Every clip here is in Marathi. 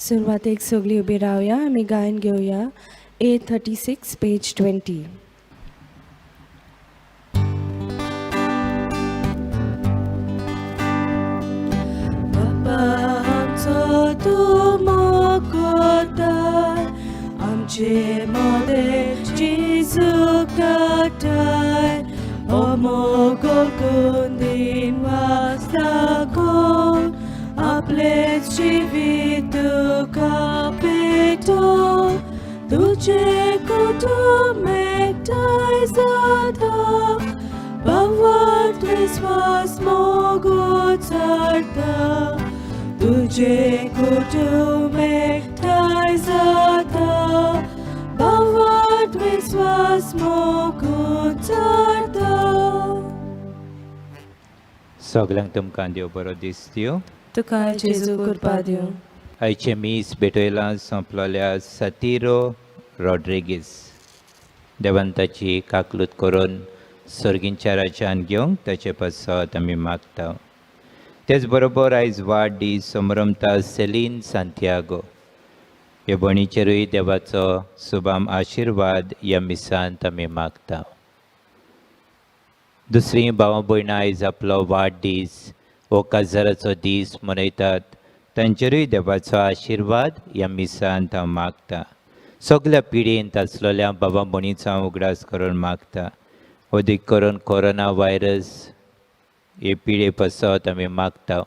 सुरुवातेक सगळी उभी रावया आमी गायन घेवया A36 पेज 20. बाप्पा आमचो तूं मोगोरदार, आमचे मोदें जेजूक धाडटाय. हो मोगोर कुंदीन वाजता आपलेच जिवीत तुका पेटो. तुझे कुटुंब एकठांय जाता, भावार्थ विश्वास मोगोर चाडटा. तुझे कुटुंब एकठांय जाता, भावार्थ विश्वास मोगोर चाडटा. सगळ्यांक तुमकां देव बरो दीस दिवं. तुका जेजू कृपा दिवं. आयचे मीस भेटयला सोंपलोल्या सतिरो रॉड्रिगीस देवान ताची काकलूत करून सर्गींच्या राज्यान घेवंक ताचे पसत आमी मागता. तेच बरोबर आयज वाडदीस समरमता सेलीन सांतियागो हे भणीचेरूय देवाचो सुभाम आशिर्वाद ह्या मिसांत आमी मागता. दुसरी भावां भयणां आयज आपलो वाडदीस हो काजाराचो दीस मनयतात. तांचेरूय देवाचो आशिर्वाद ह्या मिसांत हांव मागता. सगळ्या पिडींत आसलेल्या बाबा भणीचो हांव उगडास करून मागता. अदीक करून कोरोना व्हायरस हे पिडे पसत आमी मागता.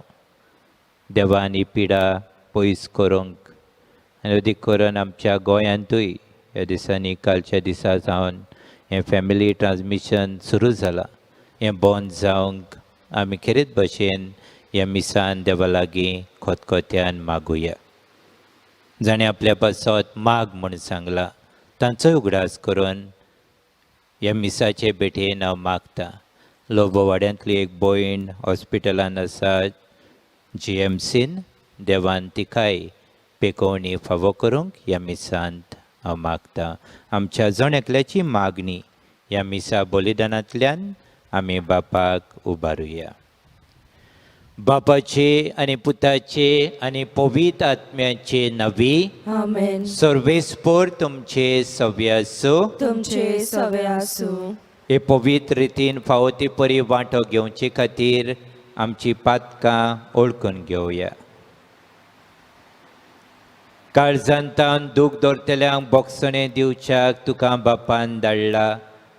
देवान ही पिडा पयस करूंक आनी अदीक करून आमच्या गोंयांतूय ह्या दिसांनी कालच्या दिसा सावन हें फॅमिली ट्रान्समिशन सुरू जालां. हें बंद जावंक आमी खरेच भशेन ह्या मिसान देवा लागीं खोतखोत्यान मागुया. जाणें आपल्या पासत माग म्हूण सांगला तांचोय उगडास करून ह्या मिसाचे भेटेन हांव मागता. लोबोवाड्यांतली एक भयण हॉस्पिटलान आसा GMCन. देवान तिकाय पेकोवणी फावो करूंक ह्या मिसांत हांव मागता. आमच्या जण एकल्याची मागणी ह्या मिसा बलिदानांतल्यान आमी बापाक उबारुया. बापाचे आनी पुताचे आनी पवित्र आत्म्याचे नवी आमेन. सर्वेस्पोर तुमचे सव्य आसूं. तुमचे सवे आसूं. हे पवित्र रितीन फावो ती परी वांटो घेवचे खातीर आमची पातकां ओळखून घेवया. काळजांतान दूख दवरतल्यांक बोगसणें दिवच्याक तुका बापान धाडला.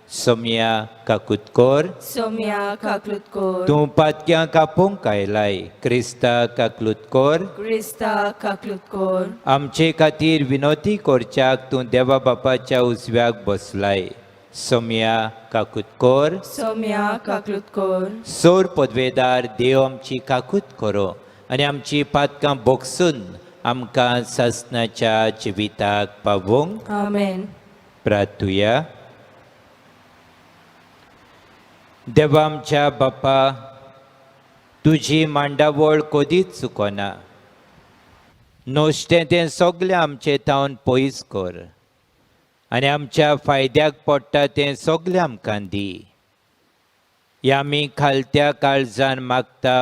सोम्या काकुतकोर सोम्या काकलुतकोर. तूं पातक्यां कापूंक आयलाय. Crysta काकलुतकोर Crysta काकलुतकोर. आमचे खातीर विनोदी करच्याक तूं देवा बापाच्या उजव्याक बसलाय. सोम्या काकुतकोर सोम्या काकलुतकोर. सोर पदवेदार देव आमची काकूत करो आनी आमची पातकां बोगसून आमकां सासणाच्या जिविताक पावोवंक. आमेन. प्रार्थुया. देवा आमच्या बापा, तुजी मांडावळ कधीच चुकोना. नोश्टें तें सगलें आमचें तावन पयस कर आनी आमच्या फायद्याक पडटा तें सगलें आमकां दी. हें आमी खालत्या काळजान मागता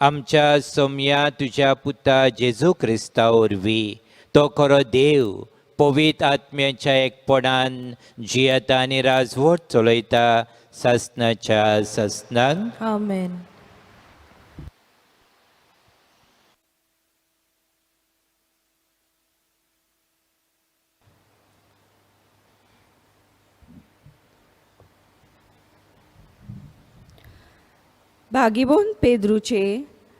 आमच्या सोम्या तुज्या पुता जेजू क्रिस्ता वरवीं. तो खरो देव पवित्र आत्म्याच्या एकपणान जियेता आनी राजवट चलयता सासणाच्या सासणांक. आमेन. भागीबोन पेद्रूचे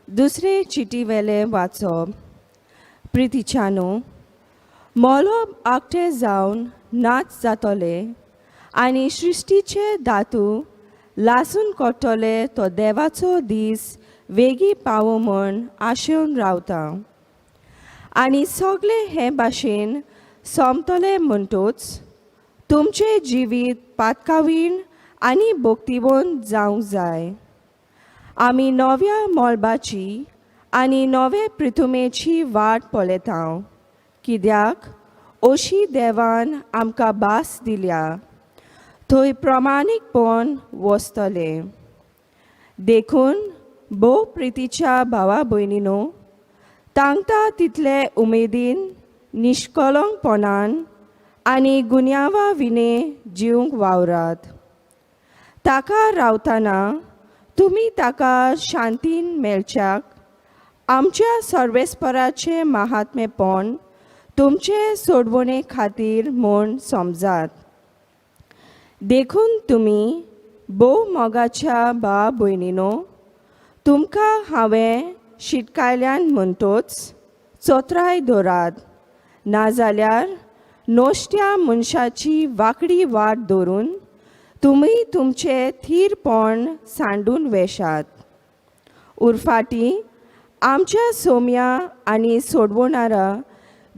दुसरे चिटीवेले वाचप. प्रितीच्यानो, मोलो आकटे जावन नाच जातोले आनी सृश्टीचे दातू लासून कोट्टोले तो देवाचो दीस वेगी पावो म्हूण आशेवन रावता. आनी सगळे हे भाशेन सोंपतले म्हणटूच तुमचे जिवीत पातकावीण आनी भोक्तिबोन जावंक जाय. आमी नव्या मोळबाची आनी नवे पृथुमेची वाट पळयता. कित्याक अशी देवान आमकां भास दिल्या थंय प्रमाणीकपण वचतलें. देखून भोव प्रितीच्या भावा भयणीनो, तांकां तितले उमेदीन निश्कलंकपणान आनी गुन्यांवा विने जिवंक वावरात. ताका रावतना तुमी ताका शांतीन मेळच्याक आमच्या सर्वेस्पराचे महात्मेपण तुमचे सोडवणे खातीर म्हूण समजात. देखून तुमी भोव मोगाच्या भाव भयणीनो, तुमकां हांवें शिटकायल्यान म्हणटोच चोत्राय दवरात, नाजाल्यार नोश्ट्या मनशाची वांकडी वाट दवरून तुमी तुमचे थीरपण सांडून वेशात. उरफाटी आमच्या सोम्या आनी सोडवणारा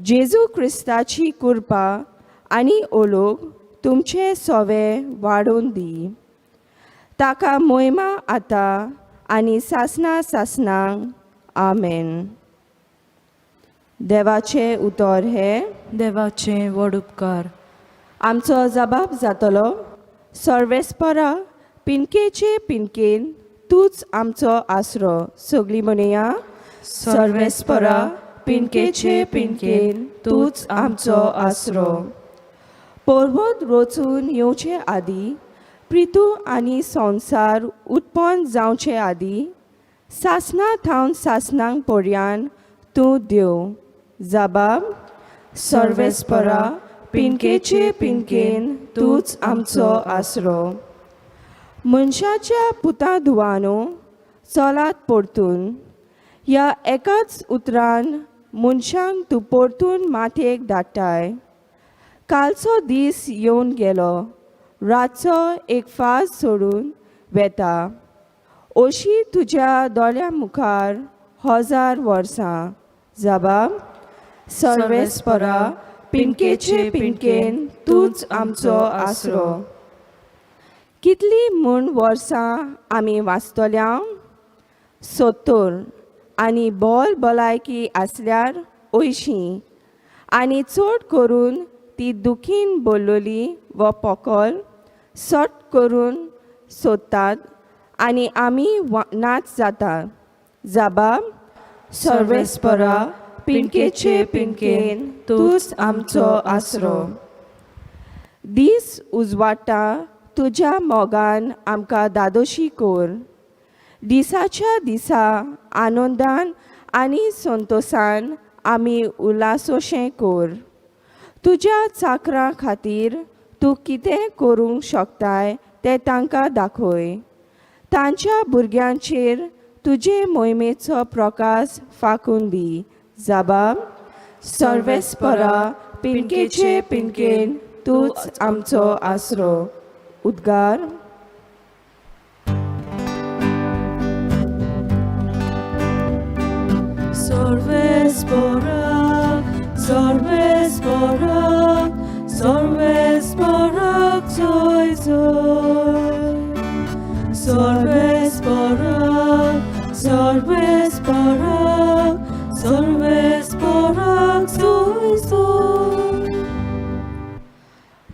जेजू क्रिस्ताची कृपा आनी ओलोग तुमचे सोवे वाडोवन दी. ताका मोहिमा आतां आनी सासना सासनांक. आमेन. देवाचे उतर हे देवाचे व्हड उपकार. आमचो जबाब जातलो, सर्वेस्परा पिनकेचे पिनकेन तूच आमचो आसरो. सगळीं म्हणया, सर्वेस्परा पिनकेचे पिनकेन तूच आमचो आसरो. पर्वत रचून येवचे आदी, प्रितू आनी संवसार उत्पन्न जावचे आदी, सासना थावन सासनांक पर्यान तूं देव. जबाब, सर्वेस्परा पिनकेचे पिनकेन तूच आमचो आसरो. मनशाच्या पुता धुवानो चलात परतून, ह्या एकाच उतरान मनशांक तूं परतून माथयेक धाडटाय. कालचो दीस येवन गेलो, रातचो एक फास सोडून वेता. अशी तुज्या दोळ्या मुखार 1000 वर्सां. जबाब, सर्वेस्परा पिनकेचे पिनकेन तूच आमचो आसरो. कितली म्हूण वर्सां आमी वाचतल्या? 70. आनी बोल भलायकी आसल्यार 80. आनी चड करून ती दुखीन बोल्लोली व पोकोल सट करून सोदतात आनी आमी नाच जाता. जबाब, सर्वेस्परा पिनकेचे पिनकेन तूच आमचो आसरो. दीस उजवाडटा तुज्या मोगान आमकां दादोशी कोर. दिसाच्या दिसा आनंदान आनी संतोशान आमी उल्हासोशें कोर. तुज्या चाकरां खातीर तूं कितें करूंक शकताय तें तांकां दाखय. तांच्या भुरग्यांचेर तुजे मोहिमेचो प्रकाश फाकून दी. जबाब, सर्वेस्परा पिनकेचे पिनकेन तूच आमचो आसरो. उद्गार. सर्वेस्परा, सर्वेस्परा, सर्वेस्परा जय जय. सर्वेस्परा, सर्वेस्परा, सर्वेस्परा जय जय.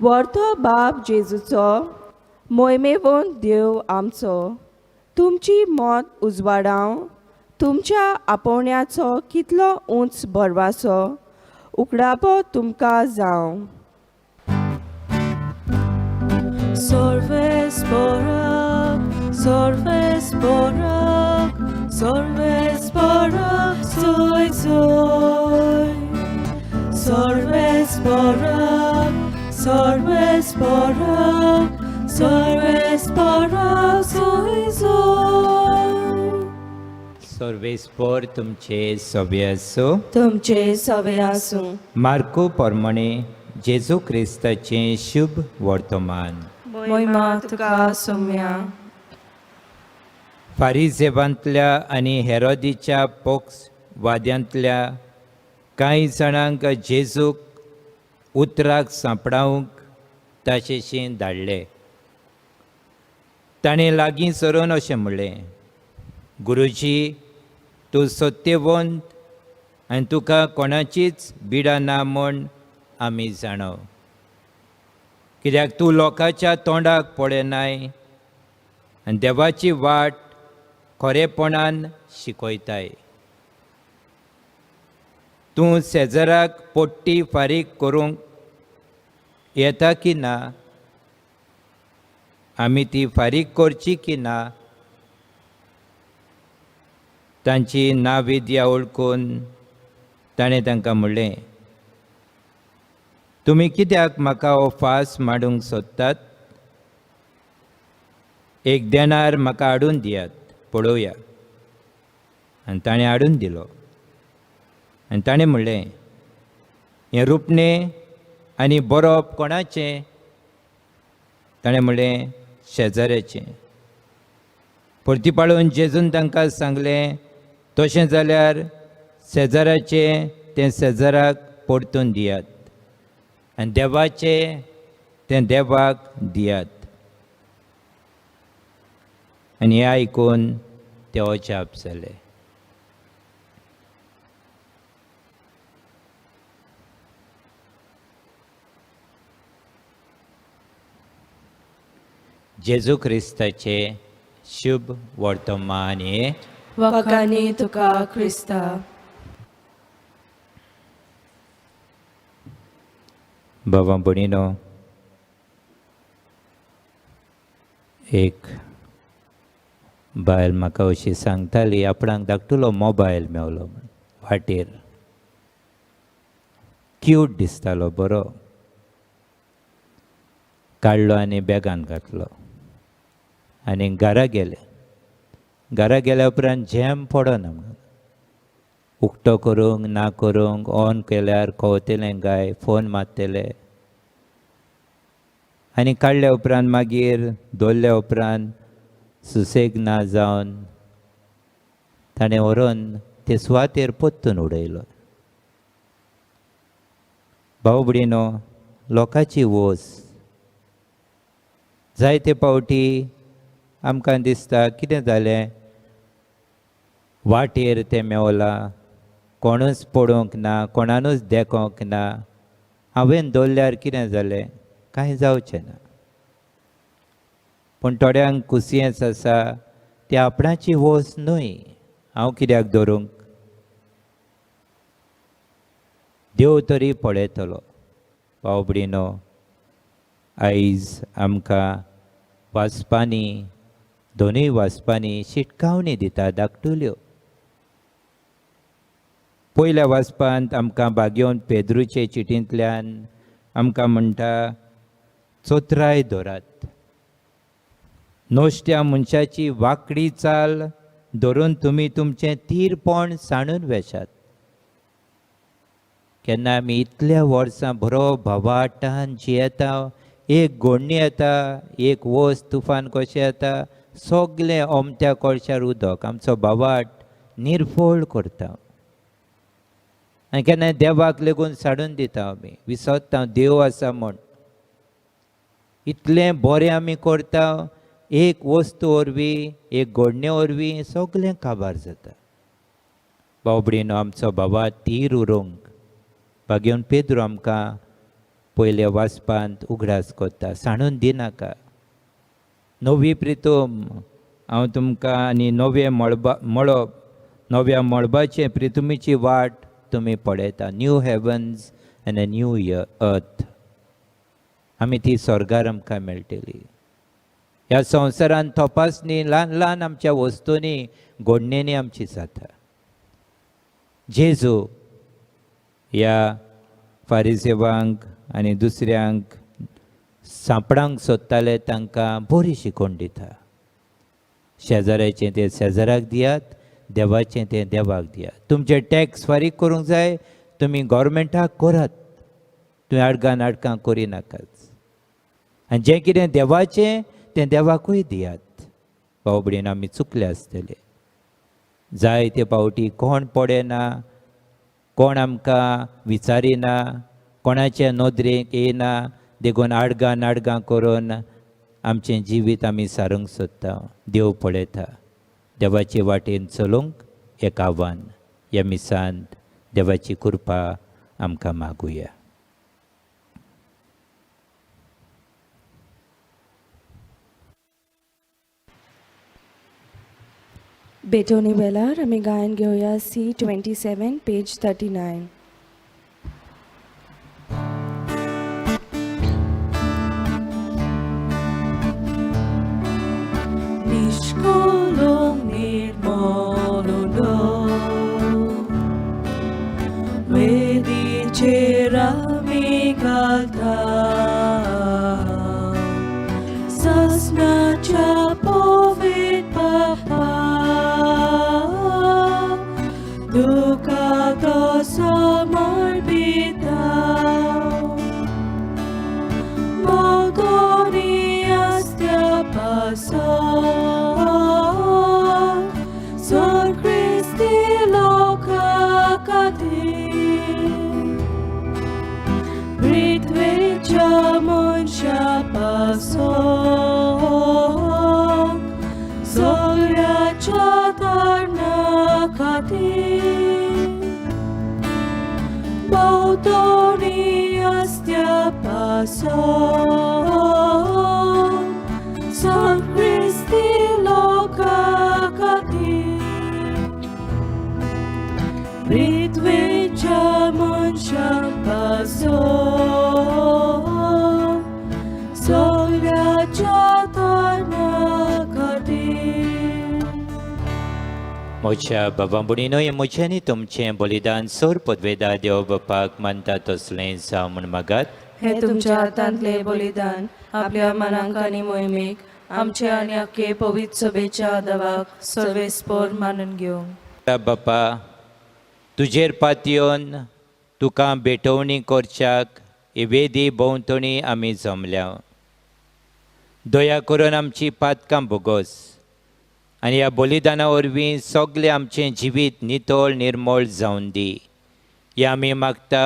वर्तो बाप जेजूचो, मोहिमेवंत देव आमचो, तुमची मोत उजवाडाव. तुमच्या आपोवण्याचो कितलो उंच बरवासो उकडापो तुमकां जावं. सर्वेस्परा, सर्वेस्परा, सर्वेस्परा जय जय. सर्वेस्परा, सर्वेस्परा, सर्वेस्परा जय जय. सर्वेस्पर तुमचे सोबे आसूं. तुमचे सवे आसूं. मार्को प्रमाणे जेजू क्रिस्ताचें शुभ वर्तमान. मोहिमा तुका सोम्या. फारिजेवांतल्या आनी हेरोदीच्या पक्षवाद्यांतल्या कांय जाणांक जेजूक उतराक सांपडावंक ताशेशीं धाडले. ताणें लागीं सरून अशें म्हणलें, गुरुजी, तूं सत्यवंत आनी तुका कोणाचीच बिडा ना म्हूण आमी जाणव. कित्याक तूं लोकांच्या तोंडाक पळयनाय आनी देवाची वाट खरेपणान शिकयताय. तूं शेजाराक पोट्टी फारीक करूंक येता की ना, आमी ती फारीक करची की ना, तांची नाविद्या ओळखून ताणें तांकां म्हणलें, तुमी कित्याक म्हाका हो फास मांडूंक सोदतात? एक देणार म्हाका हाडून दियात, पळोवया. आनी ताणें हाडून दिलो. आनी ताणें म्हणलें, हें रुपणें आनी बरोवप कोणाचें? ताणें म्हणलें, शेजाऱ्याचें. परतीपाळून जेजून तांकां सांगलें, तशें जाल्यार शेजाऱ्याचें तें शेजाराक परतून दियात, आनी देवाचें तें देवाक दियात. आनी हें आयकून ते अजाप जाले. जेजू क्रिस्ताचे शुभ वर्तमान हे वखाणी तुका क्रिस्ता. बाबा भणीनो, एक बायल म्हाका अशी सांगताली, आपणाक धाकटुलो मोबायल मेवलो म्हण वाटेर. क्यूट दिसतालो बरो. काडलो आनी बॅगान घातलो आनी घरा गेले. घरा गेल्या उपरांत जॅम पडना म्हणून उक्तो करूंक ना करूंक ऑन केल्यार कवतलें काय, फोन मारतले. आनी काडल्या उपरांत मागीर दवरल्या उपरांत सुसेग ना जावन ताणें व्हरून ते सुवातेर पोत्तून उडयलो. भाव भयणीनो, लोकांची वोस जायते पावटी आमकां दिसता कितें जालें, वाटेर तें मेवलां, कोणूच पळोवंक ना, कोणानूच देखोंक ना, हांवें दवरल्यार कितें जालें, कांय जावचें ना. पूण थोड्यांक कुसियेंस आसा, ती आपणाची वोस न्हय, हांव कित्याक दवरूंक. देव तरी पळयतलो. भाव भयणीनो, आयज आमकां वाचपांनी, दोनूय वाचपांनी शिटकावणी दिता धाकटुल्यो. पयल्या वाचपांत आमकां बागेवन पेद्रूचे चिटींतल्यान आमकां म्हणटा, चोत्राय धरात. नोश्त्या मनशाची वांकडी चाल धरून तुमी तुमचें तीरपण सांडून वेशात. केन्ना आमी इतल्या वर्सां बरो भवाटान जियेता, एक घोडणी येता, एक वोस तुफान कशें येता, सगलें ओमत्या कळशार उदक आमचो भवाट निर्फोळ करता. आनी केन्ना देवाक लेगून साडून दिता आमी, विसरता देव आसा म्हूण. इतलें बरें आमी करता, एक वस्तू वरवीं, एक घोडणे वरवीं सगलें काबार जाता. भाव भयणीनो, आमचो भवाट तीर उरोवंक बागेवन पेद्रू आमकां पयले वाचपांत उगडास कोत्ता, सांडून दिनाका. नवी प्रितूम हांव तुमकां आनी नवे मळब, नव्या मळबाचे प्रितुमेची वाट तुमी पळयता. New havens end a new अर्थ. आमी ती स्वर्गार आमकां मेळटली. ह्या संवसारांत तपासणी ल्हान ल्हान आमच्या वस्तूंनी, घोडणेनी आमची जाता. जेजू ह्या फारिसेवांक आनी दुसऱ्यांक सांपडांक सोदताले तांकां बरी शिकवण दिता. शेजाऱ्याचें तें शेजाराक दियात, देवाचें तें देवाक दियात. तुमचे टॅक्स फारीक करूंक जाय, तुमी गव्हर्मेंटाक करात, तुवें आडगां नाटकां करिनाकात. आनी जें कितें देवाचें तें देवाकूय दियात. भाव भयणीनो, आमी चुकले आसतले. जायते पावटी कोण पळयना, कोण आमकां विचारिना, कोणाच्या नोदरेक येना, देखून आडगां नाडगां करून आमचें जिवीत आमी सारूंक सोदता. देव पळयता. देवाचे वाटेन चलूंक एक आव्हान. ह्या मिसांत देवाची कृपा आमकां मागुया. बेटोनी वेलार आमी गायन घेवया C27 पेज 39. तुझेर आमी घालता ससनाच्या पवित्र बापा तुका तो समर्पिता मोगोनी अस्त्या पासोन सोर Christi लोका खातीर पृथ्वीच्या मनशा पासोन सगळ्याच्या तारणा खातीर भोंवतणी अस्त्या पासोन सोर Christi लोका खातीर पृथ्वीच्या मनशा पासोन सगळ्याच्या तारणा खातीर म्हज्या बाबा भुणीनो हें म्हजें आनी तुमचें बलिदान सोर पदवेदा देव बापाक मानता तसलें जावं म्हूण मागात. हे तुमच्या हातांतले बलिदान आपल्या मनांक आनी मोहिमेक आमचे आनी आख्खे पवित्र सभेच्या दवाक सर्वेस्पोर मानून घेवंक. बापा तुजेर पातयेवन तुका भेटवणी करच्याक हे वेदी भोंवतणी आमी जमल्या. दया करून आमची पातकां बोगोस आनी ह्या बलिदाना वरवीं सगळें आमचें जिवीत नितळ निर्मळ जावन दी. हें आमी मागता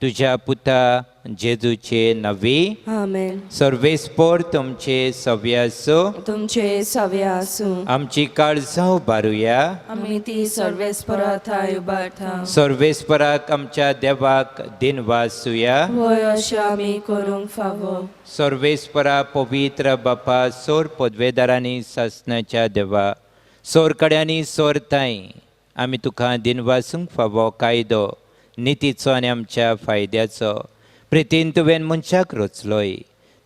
तुज्या पुता जेजूचे नवी. आमेन. सर्वेस्पोर तुमचे सव्य आसूं. तुमचे सव्य आसूं. आमची काळजां उबारुया. आमी ती सर्वेस्परा थाय उबारता. सर्वेस्पराक आमच्या देवाक दिनवासुया. वय अशें आमी करूंक फावो. सर्वेस्परा पवित्र बापा सोर पदवेदारांनी सासणाच्या देवा सोर कड्यांनी सोर ताई आमी तुका दिनवासूंक फावो कायदो नितीचो आनी आमच्या फायद्याचो प्रितीन तुवें मनशाक रचलोय.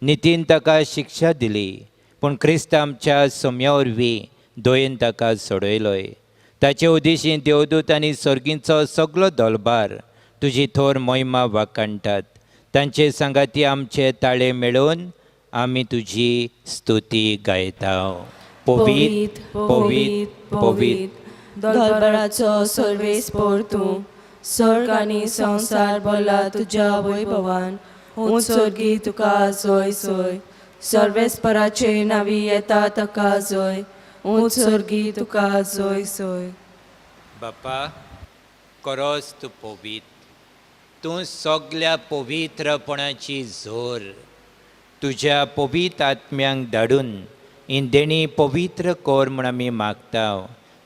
नितीन ताका शिक्षा दिली पूण क्रिस्त आमच्या सोम्या वरवीं दोयेन ताका सोडयलोय. ताचे उदेशीं देवदूत आनी सर्गींचो सगळो दलबार तुजी थोर मोहिमा वाकाणटात. तांचे सांगाती आमचे ताळे मेळोवन आमी तुजी स्तुती गायता. पवित पवित पवित दलबराचो सर्वेस्पोर तूं स्वर्ग आनी संसार भरला तुज्या वैभवान उत्सर्गी तुका जोय सोय. सर्वेस्पराचे नावी येता ताका जोय उत्सर्गी तुका जोय सोय. बापा खरोच तूं पवित. तूं सगळ्या पवित्रपणाची झोर तुज्या पवित्र आत्म्यांक धाडून इंदेणी पवित्र कोर म्हूण आमी मागता.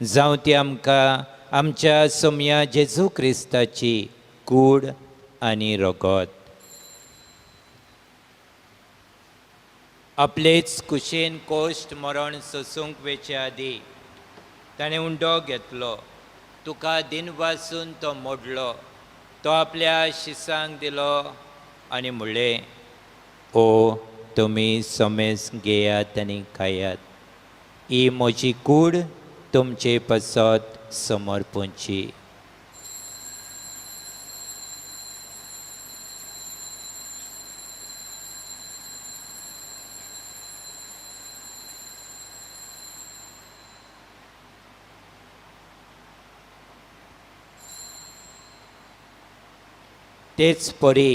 जावं ती आमकां आमच्या सोम्या जेजू क्रिस्ताची कूड आनी रगत. आपलेच कुशेन कोश्ट मरण सोसूंक वेचे आदी ताणें उंडो घेतलो. तुका दिनवासून तो मोडलो. तो आपल्या शिसांक दिलो आनी म्हणलें ओ तुमी समेस घेयात आनी खायात. ही म्हजी कूड तुमचे पसत समर्पूंची. तेच परी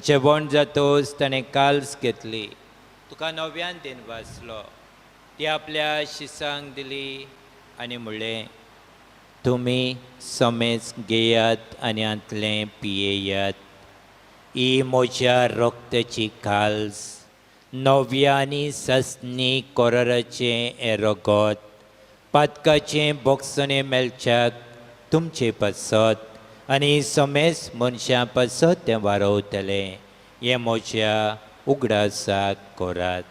जेवण जातोच ताणें काल्स घेतली. तुका नव्यान दिनवासलो. ती आपल्या शिसांक दिली आनी म्हणलें तुमी समेज घेयात आनी आंतलें पियेयात. ही म्हज्या रोगताची काल्स नव्या आनी ससनी कोराराचें हें रगत पातकाचें बोगसणें मेलच्याक तुमचे पसत आनी समेज मनशां पसत तें वारोवतलें. हें म्हज्या उगडासाक कोरात.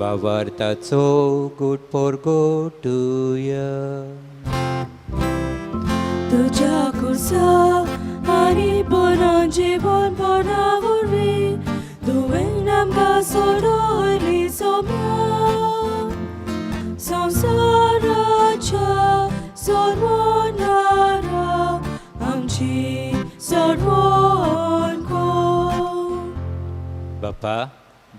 भावार्थाचो गूट पोरगोटुया. तुझ्या कुर्सा आनी पुनः जीवन भरावरी तुवें आमकां सोडली सोम्या संसाराच्या सोडवणारा आमची सोडवण कोण. बापा,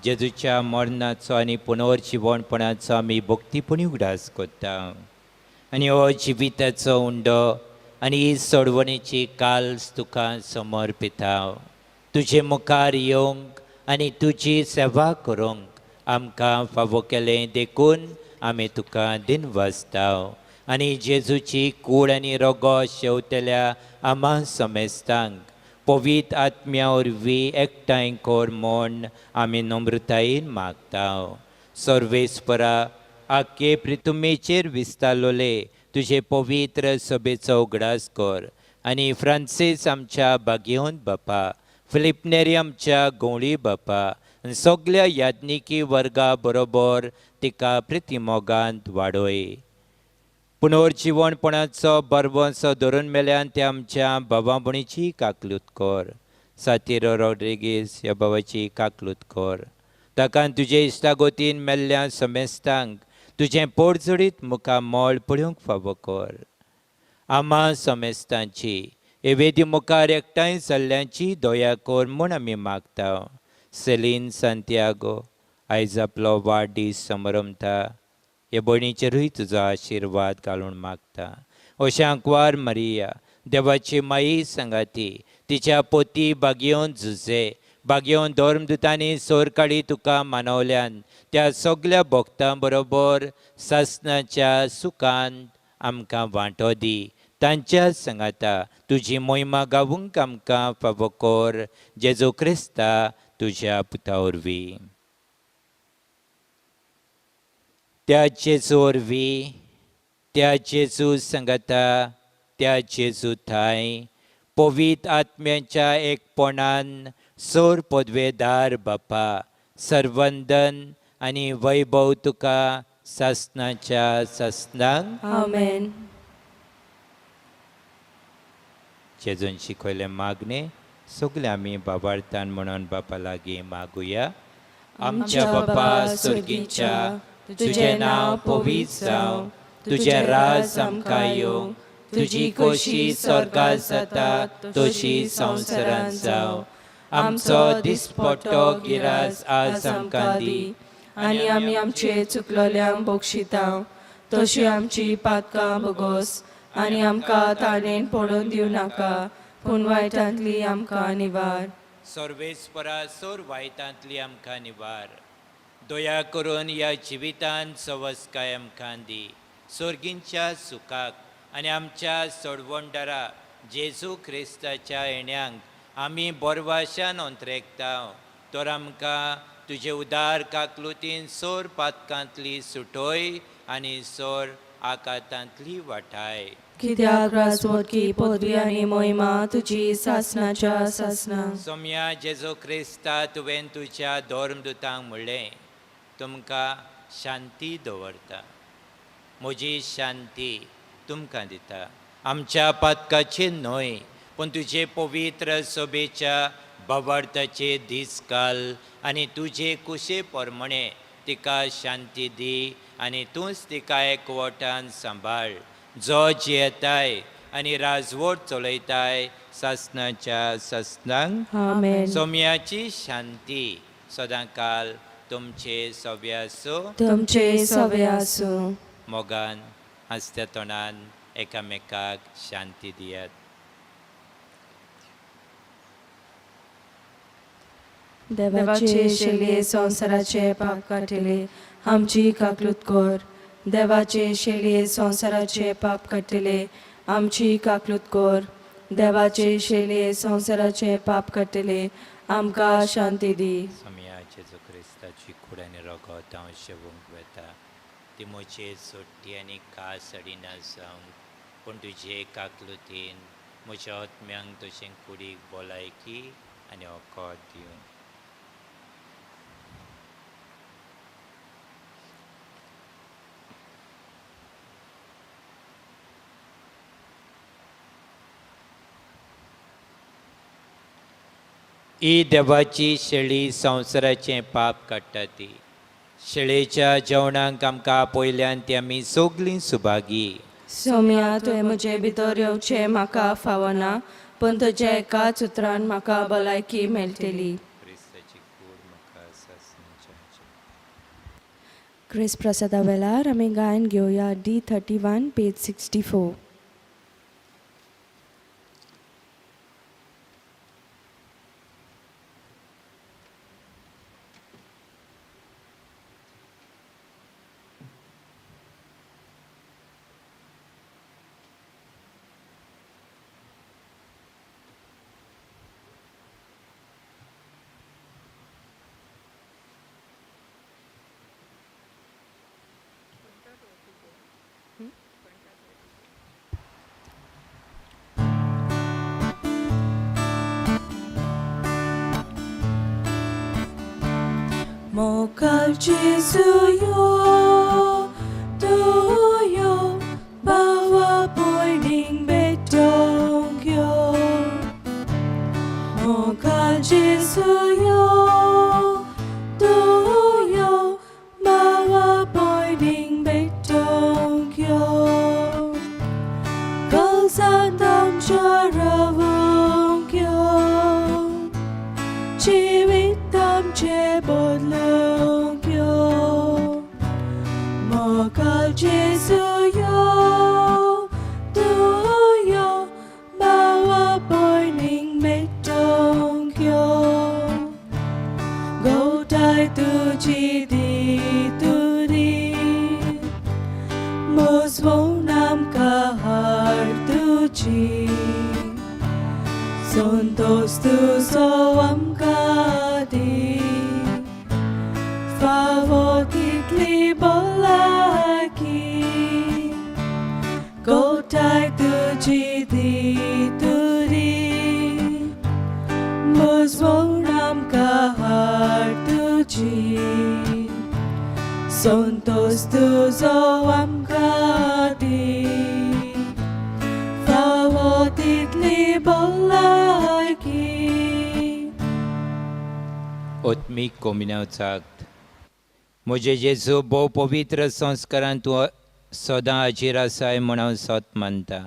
जेजूच्या मरणाचो आनी पुनर्जीवणपणाचो आमी भक्तीपणी उगडास करता आनी हो जिविताचो उंडो आनी ही सोडवणेची काल्स तुका समर्पिता. तुजे मुखार येवंक आनी तुजी सेवा करूंक आमकां फावो केलें देखून आमी तुका दिनवासता आनी जेजूची कूड आनी रगो शेवतल्या आम्हा समेस्तांक पवित्र आत्म्या वरवीं एकठांय कर म्हूण आमी नम्रतायेन मागता. सर्वेस्परा, आख्खे पृथ्वीचेर विस्तारलोले तुजे पवित्र सभेचो उगडास कर आनी फ्रांसीस आमच्या बागेवन बापा, फिलिप आमच्या गवळी बापा आनी सगळ्या याज्ञिकी वर्गा बरोबर तिका प्रितीमोगांत वाडय. पुनर्जीवणपणाचो बरवंसो धरून मेल्यान ते आमच्या भावा भणीची काकलूत कर. सातिरो रॉड्रिगीस ह्या भावाची काकलूत कर. ताका तुजे इश्टागोतीन मेल्ल्या समेस्तांक तुजें पोटजडीत मुखार मोळ पळोवंक फावो कर. आम्हा समेस्तांची हे वेदी मुखार एकठांय जाल्ल्यांची दया कर म्हूण आमी मागता. सेलीन सांतियागो आयज आपलो वाडदीस समरमता. हे भयणीचेरूय तुजो आशिर्वाद घालून मागता. ओशांकवार मरिया, देवाची माई सांगाती, तिच्या पोती बागेवन झुजे, बागेवन धर्मदुतांनी सोर काडी तुका मानवल्यान त्या सगळ्या भक्तां बरोबर सासणाच्या सुखांत आमकां वांटो दी. तांच्या सांगाता तुजी मोहिमा गावूंक आमकां फावो कर. जेजू क्रिस्ता तुज्या पुता वरवीं. त्या जेजू वरवीं, त्या जेजू सांगाता, त्या जेजू थाय पवित्र आत्म्याच्या एकपणान सोर पदवेदार बापा, सर्वंदन आनी वैभव तुका सासणाच्या सासणांक आमेन. जेजून शिकयले मागणे सगळे आमी बाबार्थान म्हणून बापा लागीं मागुया. आमच्या बापा सुर्गीच्या, तुजें नांव पवित्र जावं, तुजें राज आमकां येवं, तुजी खोशी स्वर्गांत जाता तशी संवसारांत जावं. आमचो दिसपट्टो गिरास आज आमकां दी आनी आमी आमचे चुकलोल्यांक बक्षिता तशी आमची पातकां भोगोस आनी आमकां ताणेन पडून दिवं नाका पूण वायटांतली आमकां निवार. सर्वेस्परा सोर वायटांतली आमकां निवार. दया करून ह्या जिवितांत सवस्काय आमकां दी. सोर्गींच्या सुखाक आनी आमच्या सोडवणदारा जेजू क्रिस्ताच्या येण्याक आमी बोरवाशान अंतरेकता. तर आमकां तुजे उदार काकलुतीन सोर पातकांतली सुटोय आनी सोर आकांतांतली वाटाय. कित्याक राजवटकी पदवी आनी मोहिमा तुजी सासणाच्या सासना. सोम्या जेजू क्रिस्ता तुवें तुज्या धर्मदुतांक म्हणलें, तुमकां शांती दवरता, म्हजी शांती तुमकां दिता. आमच्या पातकाचे न्हय पूण तुजे पवित्र सभेच्या भावार्थाचे दीस घाल आनी तुजे कुशे प्रमाणे तिका शांती दी आनी तूंच तिका एकवटान सांबाळ, जो जियेताय आनी राजवट चलयताय सासणाच्या सासणांक. आमेन. सोम्याची शांती सदांकाल तुमचे सव्या आसूं. तुमचे सवे आसूं. मोगान हसत्या तोंडान एकामेकाक शांती दियात. देवाचे शेळये संवसाराचे पाप काटिले आमची काकलूत कर. देवाचे शेळये संवसाराचे पाप काटिले आमची काकलूत कर. देवाचे शेळये संवसाराचे पाप काटिले आमकां शांती दी. सम्या जेजू क्रिस्ताची कूड आनी रगत हांव शेवूंक वेता. ती म्हजे सोडटी आनी कास अडिना जावंक पूण तुजे काकलुतीन म्हज्या आत्म्यांक तुजें कुडीक भलायकी आनी ओकोद दिवं. ही देवाची शेळी संवसाराचें पाप काडटा ती. शेळेच्या जेवणाक आमकां पयल्यान ती आमी सगलीं सुभागी. सोम्या तुवें म्हजे भितर येवचें म्हाका फावना, पण तुज्या एकाच उतरान म्हाका भलायकी मेळटली. क्रिस प्रसादा वेळार आमी गायन घेवया D31 page 64. Mokal Jesuyo, Tuyo, Bawa Poining Betongyo. Mokal Jesuyo, Tuyo, Bawa Poining Betongyo. Kalsandam Charavongyo, Chivitam Chebodlongyo. Mokal Jesuyo, Tuyo, Bawa Poining Betongyo. Go die to Chidi Turi, Moswonam Kahar Tuchi. Sontos tu soam kadi, favotitli bolaki. Go tai tu jidi turi, moswonam kahar tuji. Sontos tu soam kadi, favotitli bolaki. ओत्मीक कोमिनावचाक म्हजे जेजू भोव पवित्र संस्कारान तूं सदां हाजीर आसाय म्हूण हांव सत मानता.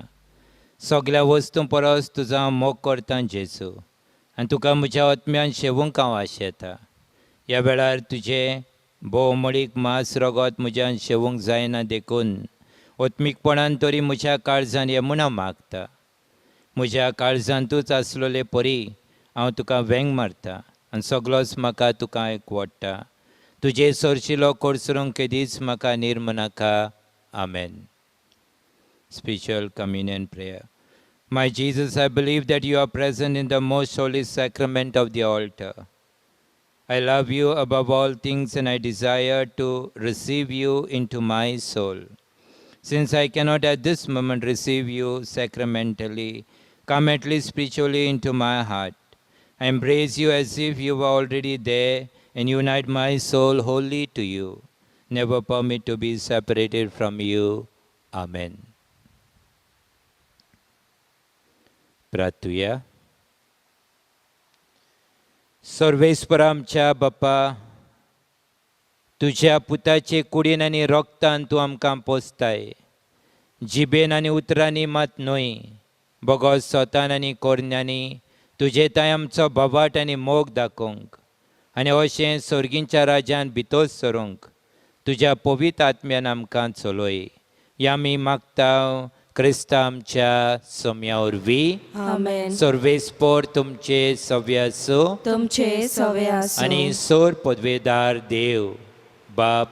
सगळ्या वस्तूं परस तुजो हांव मोग करता जेजू, आनी तुका म्हज्या आत्म्यान शेवूंक हांव आशेता. ह्या वेळार तुजें भोवमळीक मांस रगत म्हज्यान शेवूंक जायना देखून ओत्मीकपणान तरी म्हज्या काळजान ये म्हूण हांव मागता. म्हज्या काळजांतूच आसलोले परी हांव तुका वेंग मारता आनी सगळोच म्हाका तुका एकवडटा. तुजे सरशिलो कोर्सरूंक केदीच म्हाका निर्म नाका. आमेन. Spiritual Communion Prayer. My Jesus, I believe that you are present in the most holy sacrament of the altar. I love you above all things and I desire to receive you into my soul. Since I cannot at this moment receive you sacramentally, come at least spiritually into my heart. I embrace you as if you were already there and unite my soul wholly to you. Never permit to be separated from you. Amen. प्रार्थूया. सर्वेस्पर आमच्या बापा, तुज्या पुताचे कुडीन आनी रक्तान तूं आमकां पोसताय. जिबेन आनी उतरांनी मात न्हय, बोगोस सोतान आनी कोरण्यांनी तुजे ताय आमचो बोवाट आनी मोग दाखोवंक आनी अशें सर्गींच्या राज्यान भितर सरूंक तुज्या पवित्र आत्म्यान आमकां चलय. या आमी मागता क्रिस्ता आमच्या सोम्या वरवीं. आमेन. सर्वेस्पर तुमचे सव्य आसूं तुमचे सवे आसूं. आनी सोर पदवेदार देव बाप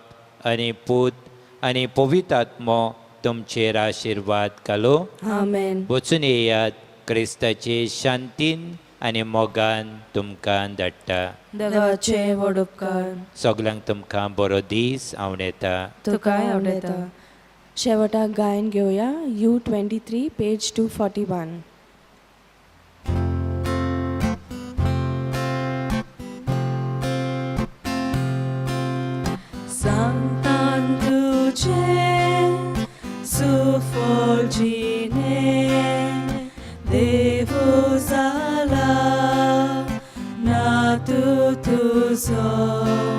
आनी पूत आनी पवित्र आत्मो तुमचेर आशिर्वाद घालो. आमेन. वचून येयात. क्रिस्ताचे शांतीन आनी मोगान तुमकां धाडटा. देवाचे व्हड उपकार. सगल्यांक तुमकां बरो दीस आवडेता. तुकाय आवडेता. शेवटाक गायन घेवया U23 page 241. Santan tuce sufolgine Devo zala na आसा